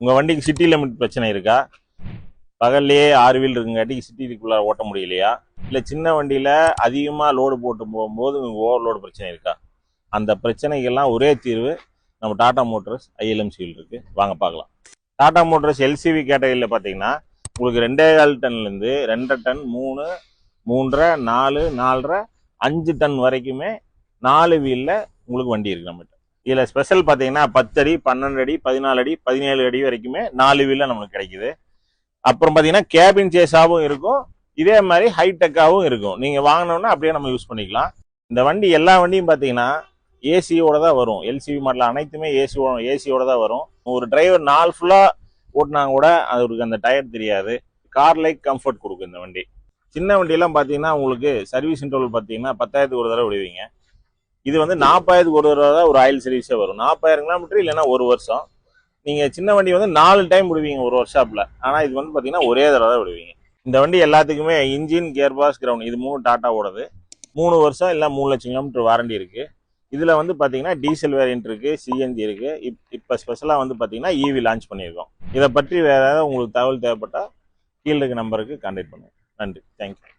உங்கள் வண்டிக்கு city limit பிரச்சனை இருக்கா? பகல்லையே 6 வீல் இருக்குங்காட்டி சிட்டிக்குள்ளே ஓட்ட முடியலையா? இல்லை சின்ன வண்டியில் அதிகமாக லோடு போட்டு போகும்போது உங்களுக்கு ஓவர்லோடு பிரச்சனை இருக்கா? அந்த பிரச்சனைகள்லாம் ஒரே தீர்வு நம்ம டாடா மோட்டர்ஸ் ஐஎல்எம்சியில் இருக்குது. வாங்க பார்க்கலாம். டாடா மோட்டர்ஸ் எல்சிவி கேட்டகரியில் பார்த்தீங்கன்னா உங்களுக்கு 2.25 டன்லேருந்து 2 டன், 3, 3.5, 4, 4.5, 5 டன் வரைக்குமே 4 வீலில் உங்களுக்கு வண்டி இருக்குது நம்மகிட்ட. இதில் ஸ்பெஷல் பார்த்தீங்கன்னா 10 அடி, 12 அடி, 14 அடி, 17 அடி வரைக்குமே 4 வீலில் நம்மளுக்கு கிடைக்குது. அப்புறம் பார்த்தீங்கன்னா கேபின் சேஸாகவும் இருக்கும், இதே மாதிரி ஹைடெக்காகவும் இருக்கும். நீங்கள் வாங்கினோன்னா அப்படியே நம்ம யூஸ் பண்ணிக்கலாம். இந்த வண்டி எல்லா வண்டியும் பார்த்தீங்கன்னா ஏசியோட தான் வரும். எல்சிவி மாடல் அனைத்துமே ஏசியோட தான் வரும். ஒரு டிரைவர் நாள் ஃபுல்லாக ஓட்டினாங்க கூட அவருக்கு அந்த டயர் தெரியாது. கார் லைக் கம்ஃபர்ட் கொடுக்கும் இந்த வண்டி. சின்ன வண்டியெல்லாம் பார்த்தீங்கன்னா உங்களுக்கு சர்வீஸ் இன்டர்வல் பார்த்தீங்கன்னா 10,000 ஒரு தடவை விடுவீங்க. இது வந்து 40,000 ஒரு தடவை தான் ஒரு ஆயில் சர்வீஸே வரும். 40,000 கிலோமீட்டர் இல்லைன்னா ஒரு வருஷம். நீங்கள் சின்ன வண்டி வந்து 4 டைம் விடுவீங்க ஒரு ஒர்க் ஷாப்பில். ஆனால் இது வந்து பார்த்தீங்கன்னா ஒரே தடவை தான் விடுவீங்க. இந்த வண்டி எல்லாத்துக்குமே இன்ஜின், கியர் பாக்ஸ், கிரவுண்ட் இது 3 டாட்டா ஓடுது. 3 வருஷம் இல்லை 3 லட்சம் கிலோமீட்டர் வாரண்டி இருக்குது. இதில் வந்து பார்த்தீங்கன்னா டீசல் வேரியன்ட் இருக்குது, சிஎன்ஜி இருக்குது. இப்போ ஸ்பெஷலாக வந்து பார்த்தீங்கன்னா இவி லான்ச் பண்ணியிருக்கோம். இதை பற்றி வேறு ஏதாவது உங்களுக்கு தகவல் தேவைப்பட்டால் கீழே இருக்க நம்பருக்கு கான்டாக்ட் பண்ணுங்கள். நன்றி, தேங்க்யூ.